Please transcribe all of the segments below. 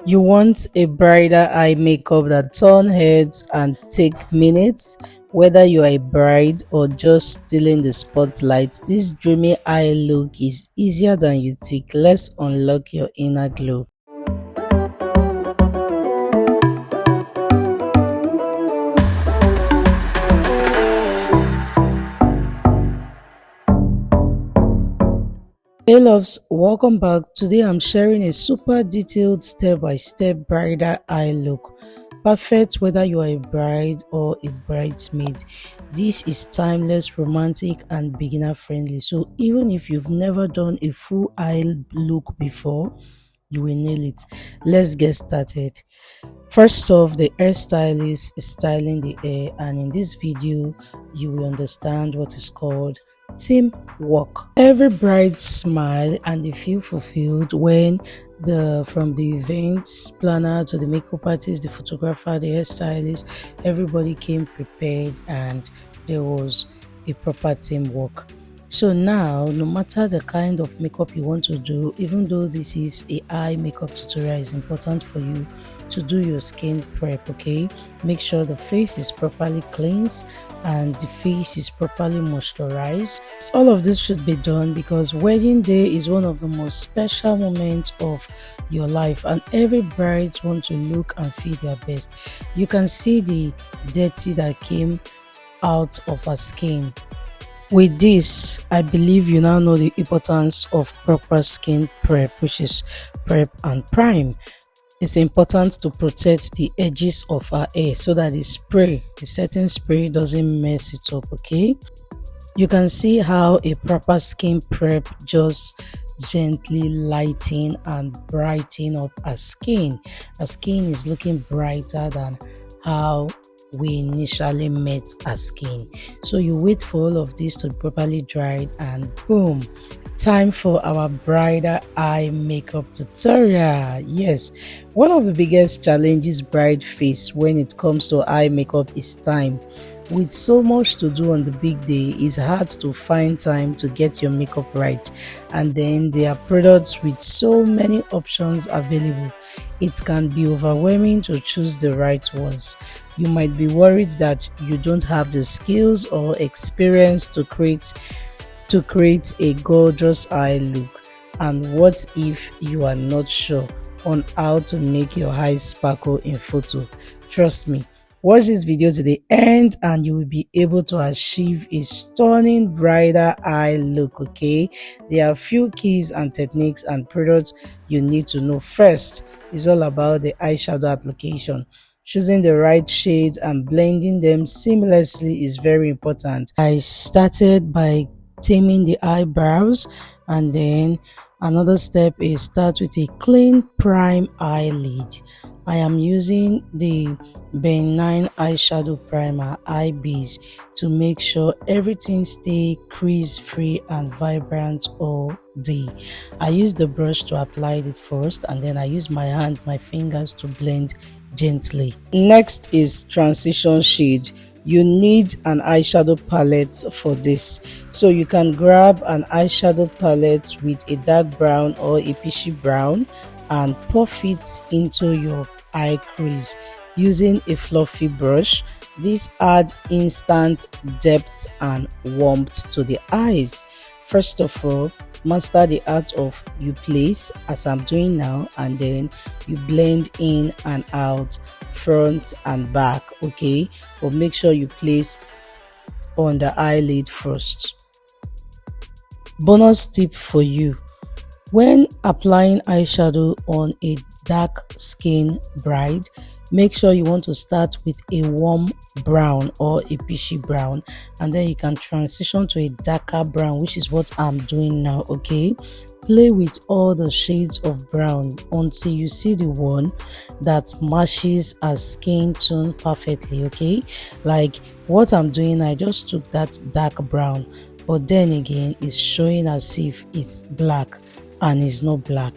You want a bridal eye makeup that turn heads and take minutes. Whether you are a bride or just stealing the spotlight, this dreamy eye look is easier than you think. Let's unlock your inner glow. Hey loves, welcome back. Today I'm sharing a super detailed step-by-step bridal eye look. Perfect whether you are a bride or a bridesmaid. This is timeless, romantic and beginner friendly. So even if you've never done a full eye look before, you will nail it. Let's get started. First off, the hairstylist is styling the hair, and in this video you will understand what is called teamwork. Every bride smile and they feel fulfilled when from the events planner to the makeup artist, the photographer, the hairstylist, everybody came prepared and there was a proper teamwork. So now, no matter the kind of makeup you want to do, even though this is a eye makeup tutorial, it's important for you to do your skin prep. Okay, make sure the face is properly cleansed and the face is properly moisturized. All of this should be done because wedding day is one of the most special moments of your life, and every bride wants to look and feel their best. You can see the dirty that came out of her skin. With this, I believe you now know the importance of proper skin prep, which is prep and prime. It's important to protect the edges of our hair so that the setting spray doesn't mess it up, okay? You can see how a proper skin prep just gently lighten and brighten up our skin. Our skin is looking brighter than how we initially met our skin. So you wait for all of this to properly dry and boom, time for our bridal eye makeup tutorial. Yes, one of the biggest challenges bride face when it comes to eye makeup is time. With so much to do on the big day, it's hard to find time to get your makeup right, and then there are products with so many options available. It can be overwhelming to choose the right ones. You might be worried that you don't have the skills or experience to create a gorgeous eye look. And what if you are not sure on how to make your eyes sparkle in photo? Trust me, watch this video to the end and you will be able to achieve a stunning bridal eye look. Okay, there are a few keys and techniques and products you need to know. First is all about the eyeshadow application. Choosing the right shade and blending them seamlessly is very important. I started by taming the eyebrows, and then another step is start with a clean prime eyelid. I am using the benign eyeshadow primer eye base to make sure everything stay crease free and vibrant all day. I use the brush to apply it first, and then I use my fingers to blend gently. Next is transition shade. You need an eyeshadow palette for this, so you can grab an eyeshadow palette with a dark brown or a peachy brown and puff it into your eye crease using a fluffy brush. This adds instant depth and warmth to the eyes. First of all, master the art of you place as I'm doing now, and then you blend in and out, front and back. Okay, but make sure you place on the eyelid first. Bonus tip for you: when applying eyeshadow on a dark skin bride, make sure you want to start with a warm brown or a peachy brown, and then you can transition to a darker brown, which is what I'm doing now. Okay, play with all the shades of brown until you see the one that matches our skin tone perfectly. Okay, like what I'm doing, I just took that dark brown, but then again it's showing as if it's black and it's not black.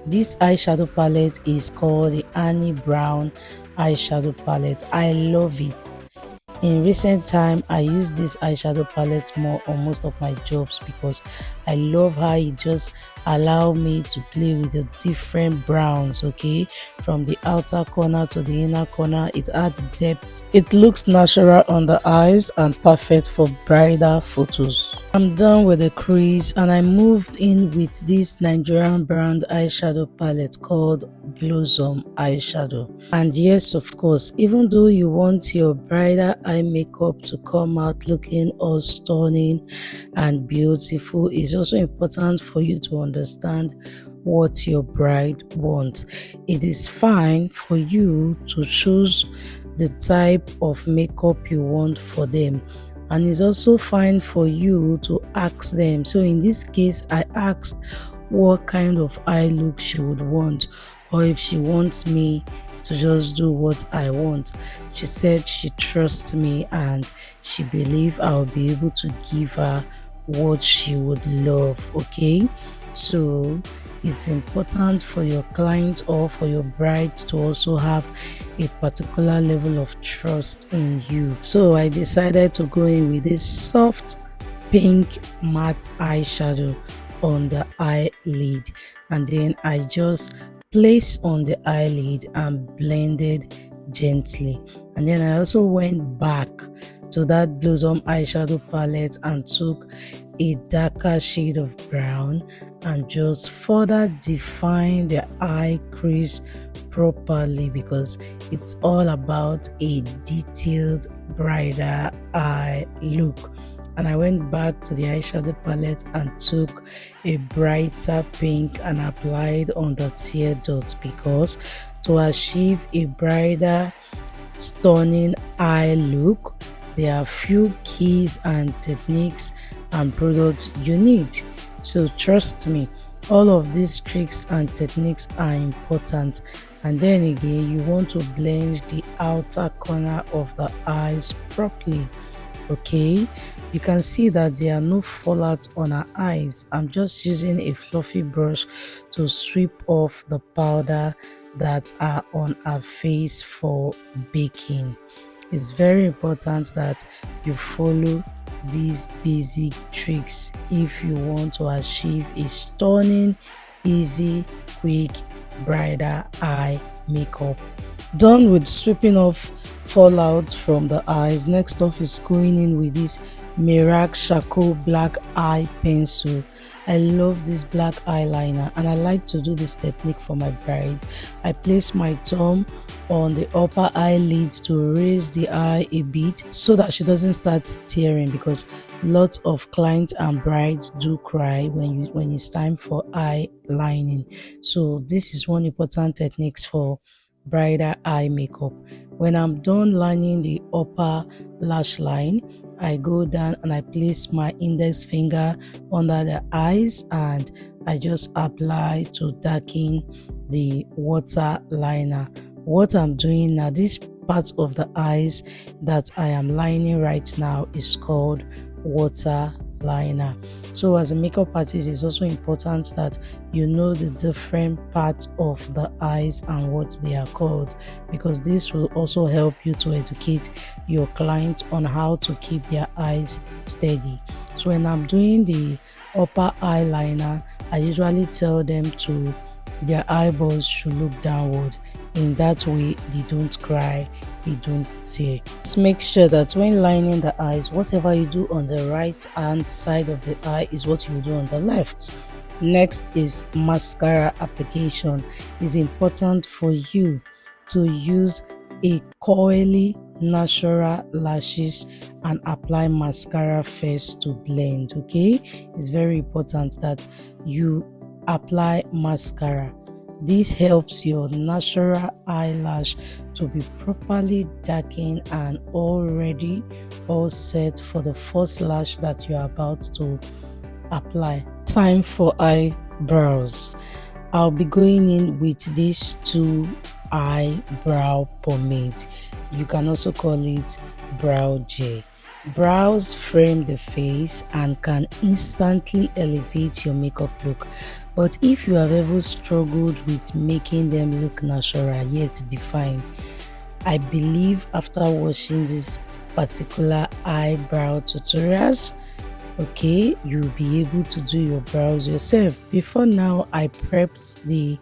This eyeshadow palette is called the Honey Brown eyeshadow palette. I love it. In recent time, I use this eyeshadow palette more on most of my jobs because I love how it just allow me to play with the different browns, okay, from the outer corner to the inner corner. It adds depth. It looks natural on the eyes and perfect for bridal photos. I'm done with the crease and I moved in with this Nigerian brand eyeshadow palette called Blossom eyeshadow. And yes, of course, even though you want your bridal eye makeup to come out looking all stunning and beautiful, it's also important for you to understand what your bride wants. It is fine for you to choose the type of makeup you want for them, and it's also fine for you to ask them. So in this case, I asked what kind of eye look she would want, or if she wants me to just do what I want. She said she trusts me and she believes I'll be able to give her what she would love. Okay, so it's important for your client or for your bride to also have a particular level of trust in you. So I decided to go in with this soft pink matte eyeshadow on the eyelid, and then I just placed on the eyelid and blended gently. And then I also went back to that Blossom eyeshadow palette and took a darker shade of brown and just further define the eye crease properly, because it's all about a detailed bridal eye look. And I went back to the eyeshadow palette and took a brighter pink and applied on the tear dot, because to achieve a bridal stunning eye look, there are few keys and techniques and products you need. So trust me, all of these tricks and techniques are important. And then again, you want to blend the outer corner of the eyes properly. Okay, you can see that there are no fallout on her eyes. I'm just using a fluffy brush to sweep off the powder that are on her face for baking. It's very important that you follow these basic tricks if you want to achieve a stunning, easy, quick bridal eye makeup. Done with sweeping off fallout from the eyes, next off is going in with this Mirac Charcoal Black Eye Pencil. I love this black eyeliner and I like to do this technique for my bride. I place my thumb on the upper eyelid to raise the eye a bit so that she doesn't start tearing, because lots of clients and brides do cry when it's time for eye lining. So this is one important technique for bridal eye makeup. When I'm done lining the upper lash line, I go down and I place my index finger under the eyes and I just apply to darken the water liner. What I'm doing now, this part of the eyes that I am lining right now is called water liner. So as a makeup artist, it's also important that you know the different parts of the eyes and what they are called, because this will also help you to educate your client on how to keep their eyes steady. So when I'm doing the upper eyeliner, I usually tell them to their eyeballs should look downward. In that way, they don't cry, they don't tear. Just make sure that when lining the eyes, whatever you do on the right hand side of the eye is what you do on the left. Next is mascara application. It's important for you to use a coily natural lashes and apply mascara first to blend. Okay, it's very important that you apply mascara. This helps your natural eyelash to be properly darkened and already all set for the first lash that you are about to apply. Time for eyebrows. I'll be going in with these two eyebrow pomade. You can also call it brow gel. Brows frame the face and can instantly elevate your makeup look. But if you have ever struggled with making them look natural yet defined, I believe after watching this particular eyebrow tutorials, okay, you'll be able to do your brows yourself. Before now, I prepped the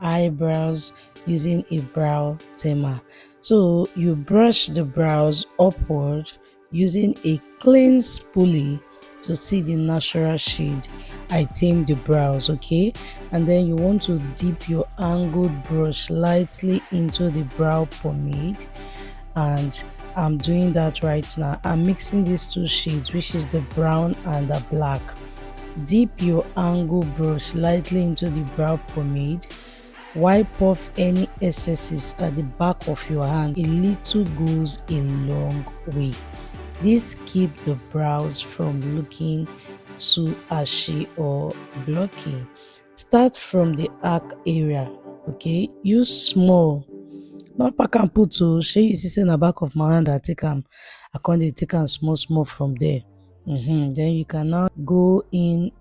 eyebrows using a brow tamer. So you brush the brows upward using a clean spoolie to see the natural shade. I tamed the brows, okay, and then you want to dip your angled brush lightly into the brow pomade, and I'm doing that right now. I'm mixing these two shades, which is the brown and the black. Dip your angle brush lightly into the brow pomade. Wipe off any excesses at the back of your hand. A little goes a long way. This keeps the brows from looking too ashy or blocky. Start from the arc area, okay? Use small, not pack and put to shey you see say na back of my hand I take am, I come dey take am small from there. Then you can now go in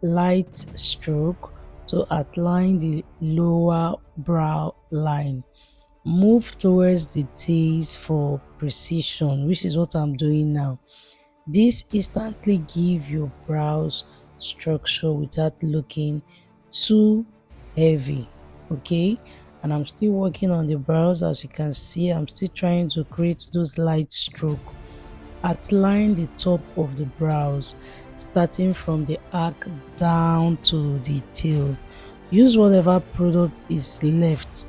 light stroke to outline the lower brow line. Move towards the tails for precision, which is what I'm doing now. This instantly gives your brows structure without looking too heavy, okay? And I'm still working on the brows. As you can see, I'm still trying to create those light strokes. Outline the top of the brows starting from the arc down to the tail. Use whatever product is left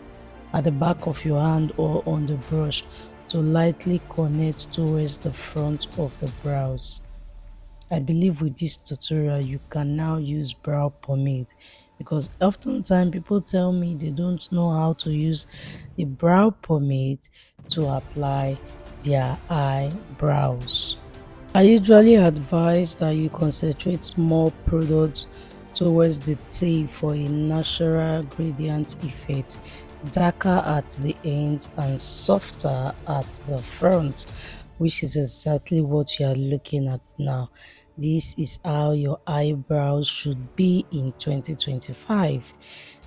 at the back of your hand or on the brush to lightly connect towards the front of the brows. I believe with this tutorial you can now use brow pomade, because oftentimes people tell me they don't know how to use the brow pomade to apply their eyebrows. I usually advise that you concentrate more products towards the tip for a natural gradient effect, darker at the end and softer at the front, which is exactly what you are looking at now. This is how your eyebrows should be in 2025.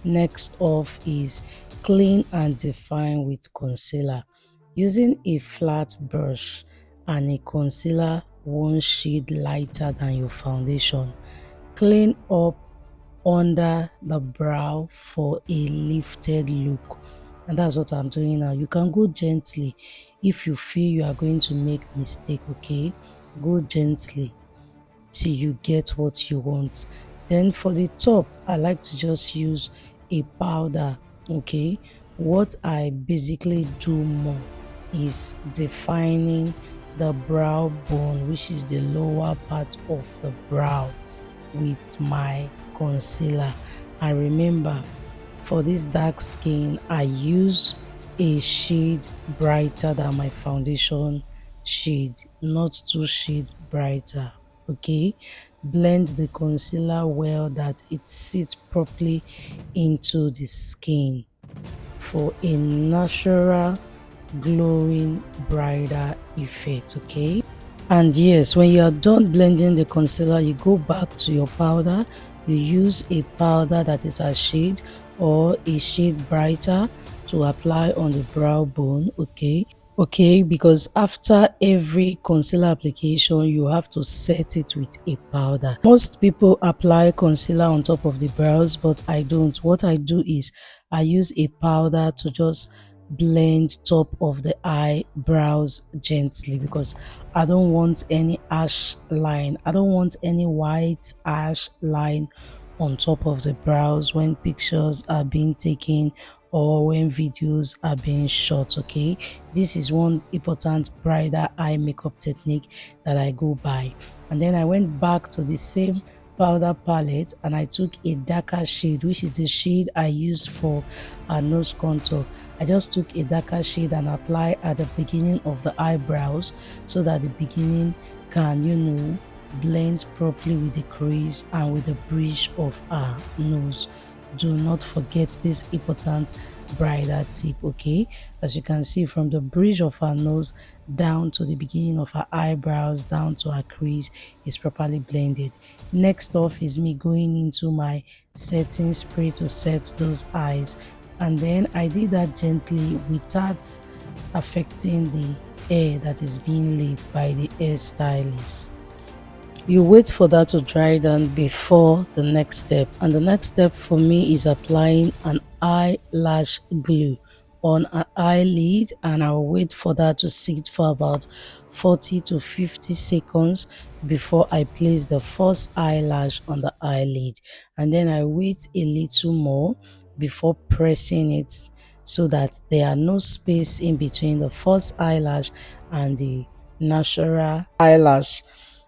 Next off is clean and define with concealer. Using a flat brush and a concealer one shade lighter than your foundation, clean up under the brow for a lifted look, and that's what I'm doing now. You can go gently if you feel you are going to make mistake, okay? Go gently till you get what you want. Then for the top, I like to just use a powder, okay? What I basically do more is defining the brow bone, which is the lower part of the brow, with my concealer. And remember, for this dark skin, I use a shade brighter than my foundation shade, not 2 shades brighter, okay? Blend the concealer well that it sits properly into the skin for a natural glowing bridal effect, okay? And yes, when you are done blending the concealer, you go back to your powder. You use a powder that is a shade or a shade brighter to apply on the brow bone, okay, because after every concealer application you have to set it with a powder. Most people apply concealer on top of the brows, but I don't. What I do is I use a powder to just blend top of the eyebrows gently, because I don't want any ash line. I don't want any white ash line on top of the brows when pictures are being taken or when videos are being shot, okay? This is one important bridal eye makeup technique that I go by. And then I went back to the same powder palette and I took a darker shade, which is the shade I use for a nose contour. I just took a darker shade and applied at the beginning of the eyebrows so that the beginning can, blend properly with the crease and with the bridge of our nose. Do not forget this important bridal tip, okay? As you can see, from the bridge of our nose down to the beginning of our eyebrows down to our crease is properly blended. Next off is me going into my setting spray to set those eyes, and then I did that gently without affecting the hair that is being laid by the hairstylist. You wait for that to dry down before the next step, and the next step for me is applying an eyelash glue on an eyelid, and I'll wait for that to sit for about 40 to 50 seconds before I place the first eyelash on the eyelid, and then I wait a little more before pressing it so that there are no space in between the first eyelash and the natural eyelash.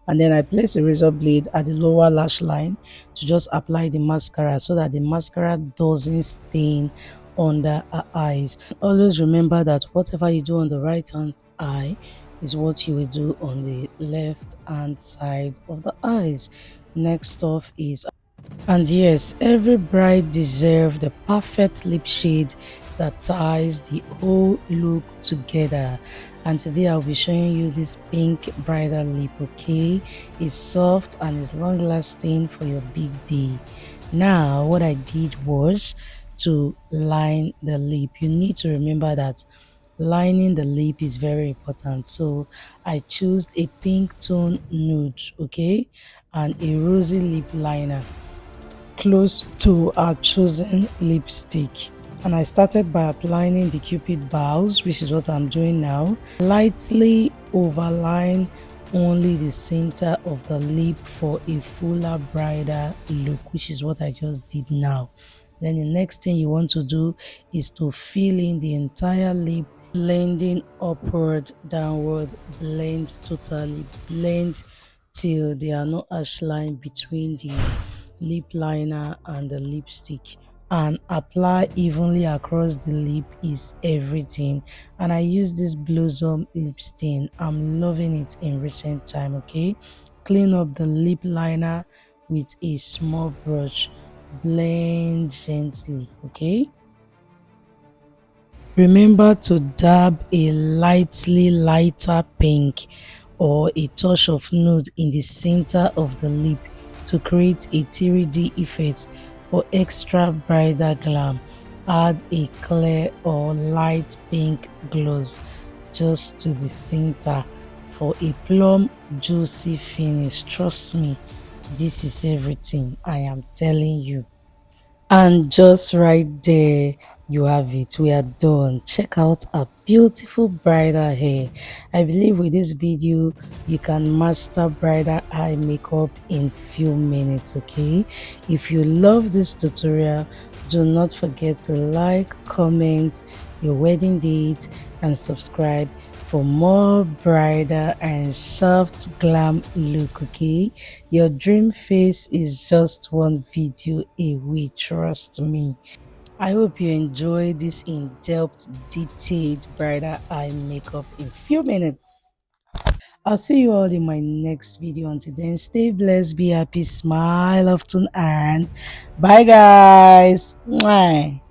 And then I place a razor blade at the lower lash line to just apply the mascara so that the mascara doesn't stain under our eyes. Always remember that whatever you do on the right hand eye is what you will do on the left hand side of the eyes. Next off is, and yes, every bride deserves the perfect lip shade that ties the whole look together. And today I'll be showing you this pink bridal lip. Okay, it's soft and it's long lasting for your big day. Now what I did was to line the lip. You need to remember that lining the lip is very important, so I chose a pink tone nude, okay, and a rosy lip liner close to our chosen lipstick. And I started by outlining the cupid bows, which is what I'm doing now. Lightly overline only the center of the lip for a fuller bridal look, which is what I just did now. Then the next thing you want to do is to fill in the entire lip, blending upward, downward, blend totally, blend till there are no harsh line between the lip liner and the lipstick, and apply evenly across the lip is everything. And I use this Blossom lip stain. I'm loving it in recent time. Okay, clean up the lip liner with a small brush, blend gently. Okay, remember to dab a lightly lighter pink or a touch of nude in the center of the lip to create a 3D effect. For extra bridal glam, add a clear or light pink gloss just to the center for a plum juicy finish. Trust me, this is everything, I am telling you. And just right there, you have it. We are done. Check out our beautiful bridal hair. I believe with this video, you can master bridal eye makeup in few minutes. Okay, if you love this tutorial, do not forget to like, comment your wedding date, and subscribe for more bridal and soft glam look. Okay, your dream face is just one video away, trust me. I hope you enjoy this in-depth detailed bridal eye makeup in few minutes. I'll see you all in my next video. Until then, stay blessed, be happy, smile often, and bye guys. Mwah.